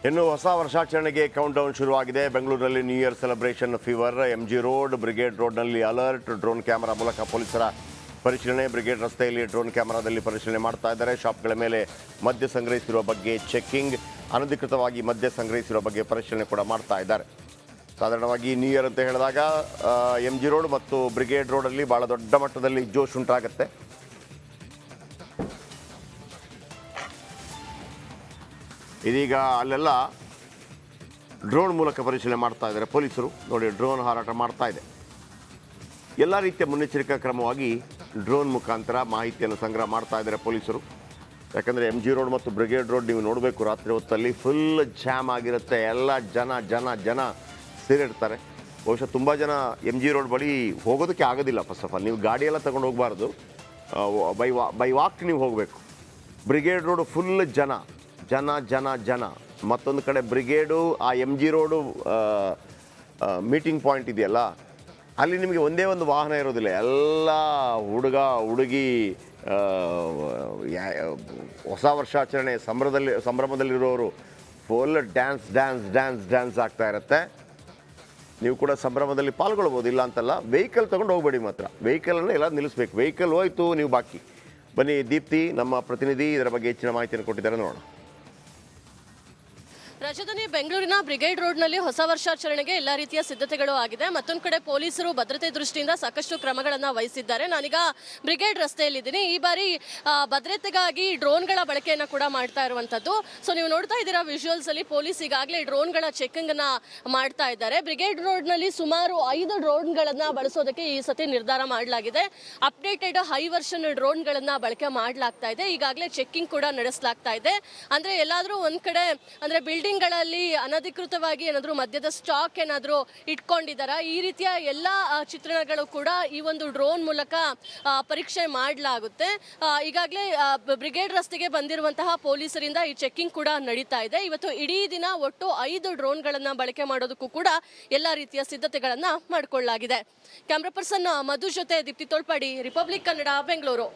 ಇನ್ನು ಹೊಸ ವರ್ಷಾಚರಣೆಗೆ count down ಶುರುವಾಗಿದೆ. ಬೆಂಗಳೂರಿನಲ್ಲಿ new year celebration fever. MG road, Brigade ರೋಡ್ನಲ್ಲಿ ಅಲರ್ಟ್. ಡ್ರೋನ್ ಕ್ಯಾಮೆರಾ ಮೂಲಕ ಪೊಲೀಸರ ಪರಿಶೀಲನೆ. ಬ್ರಿಗೇಡ್ ರಸ್ತೆಯಲ್ಲಿ ಡ್ರೋನ್ ಕ್ಯಾಮೆರಾದಲ್ಲಿ ಪರಿಶೀಲನೆ ಮಾಡ್ತಾ ಇದ್ದಾರೆ. ಶಾಪ್ಗಳ ಮೇಲೆ ಮದ್ಯ ಸಂಗ್ರಹಿಸಿರುವ ಬಗ್ಗೆ ಚೆಕಿಂಗ್, ಅನಧಿಕೃತವಾಗಿ ಮದ್ಯ ಸಂಗ್ರಹಿಸಿರುವ ಬಗ್ಗೆ ಪರಿಶೀಲನೆ ಕೂಡ ಮಾಡ್ತಾ ಇದ್ದಾರೆ. ಸಾಧಾರಣವಾಗಿ ನ್ಯೂ ಇಯರ್ ಅಂತ ಹೇಳಿದಾಗ MG ರೋಡ್ ಮತ್ತು ಬ್ರಿಗೇಡ್ ರೋಡಲ್ಲಿ ಭಾಳ ದೊಡ್ಡ ಮಟ್ಟದಲ್ಲಿ ಜೋಶ್ ಉಂಟಾಗುತ್ತೆ. ಇದೀಗ ಅಲ್ಲೆಲ್ಲ ಡ್ರೋನ್ ಮೂಲಕ ಪರಿಶೀಲನೆ ಮಾಡ್ತಾ ಇದ್ದಾರೆ ಪೊಲೀಸರು. ನೋಡಿ, ಡ್ರೋನ್ ಹಾರಾಟ ಮಾಡ್ತಾ ಇದೆ. ಎಲ್ಲ ರೀತಿಯ ಮುನ್ನೆಚ್ಚರಿಕಾ ಕ್ರಮವಾಗಿ ಡ್ರೋನ್ ಮುಖಾಂತರ ಮಾಹಿತಿಯನ್ನು ಸಂಗ್ರಹ ಮಾಡ್ತಾ ಇದ್ದಾರೆ ಪೊಲೀಸರು. ಯಾಕಂದರೆ MG ರೋಡ್ ಮತ್ತು ಬ್ರಿಗೇಡ್ ರೋಡ್ ನೀವು ನೋಡಬೇಕು, ರಾತ್ರಿ ಹೊತ್ತಲ್ಲಿ ಫುಲ್ ಜಾಮ್ ಆಗಿರುತ್ತೆ. ಎಲ್ಲ ಜನ ಸೇರಿರ್ತಾರೆ. ಬಹುಶಃ ತುಂಬ ಜನ MG ರೋಡ್ ಬಳಿ ಹೋಗೋದಕ್ಕೆ ಆಗೋದಿಲ್ಲ. ಫಸ್ಟ್ ಆಫ್ ಆಲ್ ನೀವು ಗಾಡಿಯೆಲ್ಲ ತಗೊಂಡು ಹೋಗಬಾರ್ದು, ಬೈ ವಾಕ್ ನೀವು ಹೋಗಬೇಕು. ಬ್ರಿಗೇಡ್ ರೋಡು ಫುಲ್ ಜನ. ಮತ್ತೊಂದು ಕಡೆ ಬ್ರಿಗೇಡು, ಆ MG ರೋಡು ಮೀಟಿಂಗ್ ಪಾಯಿಂಟ್ ಇದೆಯಲ್ಲ, ಅಲ್ಲಿ ನಿಮಗೆ ಒಂದೇ ಒಂದು ವಾಹನ ಇರೋದಿಲ್ಲ. ಎಲ್ಲ ಹುಡುಗಿ ಹೊಸ ವರ್ಷಾಚರಣೆ ಸಂಭ್ರಮದಲ್ಲಿರೋರು ಫುಲ್ ಡ್ಯಾನ್ಸ್ ಆಗ್ತಾ ಇರುತ್ತೆ. ನೀವು ಕೂಡ ಸಂಭ್ರಮದಲ್ಲಿ ಪಾಲ್ಗೊಳ್ಬೋದು, ಇಲ್ಲ ಅಂತಲ್ಲ. ವೆಹಿಕಲ್ ತೊಗೊಂಡು ಹೋಗಬೇಡಿ ಮಾತ್ರ. ವೆಹಿಕಲನ್ನು ಎಲ್ಲ ನಿಲ್ಲಿಸ್ಬೇಕು. ವೆಹಿಕಲ್ ಹೋಯ್ತು, ನೀವು ಬಾಕಿ. ಬನ್ನಿ, ದೀಪ್ತಿ ನಮ್ಮ ಪ್ರತಿನಿಧಿ ಇದರ ಬಗ್ಗೆ ಹೆಚ್ಚಿನ ಮಾಹಿತಿಯನ್ನು ಕೊಟ್ಟಿದ್ದಾರೆ, ನೋಡೋಣ. ರಾಜಧಾನಿ ಬೆಂಗಳೂರಿನ ಬ್ರಿಗೇಡ್ ರೋಡ್ನಲ್ಲಿ ಹೊಸ ವರ್ಷಾಚರಣೆಗೆ ಎಲ್ಲ ರೀತಿಯ ಸಿದ್ಧತೆಗಳು ಆಗಿದೆ. ಮತ್ತೊಂದು ಕಡೆ ಪೊಲೀಸರು ಭದ್ರತೆ ದೃಷ್ಟಿಯಿಂದ ಸಾಕಷ್ಟು ಕ್ರಮಗಳನ್ನು ವಹಿಸಿದ್ದಾರೆ. ನಾನೀಗ ಬ್ರಿಗೇಡ್ ರಸ್ತೆಯಲ್ಲಿದ್ದೀನಿ. ಈ ಬಾರಿ ಭದ್ರತೆಗಾಗಿ ಡ್ರೋನ್ಗಳ ಬಳಕೆಯನ್ನು ಕೂಡ ಮಾಡ್ತಾ ಇರುವಂಥದ್ದು. ಸೊ ನೀವು ನೋಡ್ತಾ ಇದ್ದೀರಾ ವಿಜುವಲ್ಸ್ ಅಲ್ಲಿ, ಪೊಲೀಸ್ ಈಗಾಗಲೇ ಡ್ರೋನ್ಗಳ ಚೆಕಿಂಗ್ ಅನ್ನ ಮಾಡ್ತಾ ಇದ್ದಾರೆ. ಬ್ರಿಗೇಡ್ ರೋಡ್ನಲ್ಲಿ ಸುಮಾರು 5 ಡ್ರೋನ್ಗಳನ್ನು ಬಳಸೋದಕ್ಕೆ ಈ ಸತಿ ನಿರ್ಧಾರ ಮಾಡಲಾಗಿದೆ. ಅಪ್ಡೇಟೆಡ್ ಹೈ ವರ್ಷನ್ ಡ್ರೋನ್ಗಳನ್ನು ಬಳಕೆ ಮಾಡಲಾಗ್ತಾ ಇದೆ. ಈಗಾಗಲೇ ಚೆಕಿಂಗ್ ಕೂಡ ನಡೆಸಲಾಗ್ತಾ ಇದೆ. ಅಂದ್ರೆ ಎಲ್ಲಾದರೂ ಒಂದ್ ಕಡೆ ಅಂದ್ರೆ ಗಳಲ್ಲಿ ಅನಧಿಕೃತವಾಗಿ ಏನಾದರೂ ಮದ್ಯದ ಸ್ಟಾಕ್ ಏನಾದರೂ ಇಟ್ಕೊಂಡಿದ್ದಾರಾ, ಈ ರೀತಿಯ ಎಲ್ಲ ಚಿತ್ರಣಗಳು ಕೂಡ ಈ ಒಂದು ಡ್ರೋನ್ ಮೂಲಕ ಪರೀಕ್ಷೆ ಮಾಡಲಾಗುತ್ತೆ. ಈಗಾಗಲೇ ಬ್ರಿಗೇಡ್ ರಸ್ತೆಗೆ ಬಂದಿರುವಂತಹ ಪೊಲೀಸರಿಂದ ಈ ಚೆಕಿಂಗ್ ಕೂಡ ನಡೀತಾ ಇದೆ. ಇವತ್ತು ಇಡೀ ದಿನ ಒಟ್ಟು 5 ಡ್ರೋನ್ಗಳನ್ನು ಬಳಕೆ ಮಾಡೋದಕ್ಕೂ ಕೂಡ ಎಲ್ಲ ರೀತಿಯ ಸಿದ್ಧತೆಗಳನ್ನ ಮಾಡಿಕೊಳ್ಳಲಾಗಿದೆ. ಕ್ಯಾಮ್ರಾ ಪರ್ಸನ್ ಮಧು ಜೊತೆ ದೀಪ್ತಿ ತೋಳ್ಪಾಡಿ, ರಿಪಬ್ಲಿಕ್ ಕನ್ನಡ, ಬೆಂಗಳೂರು.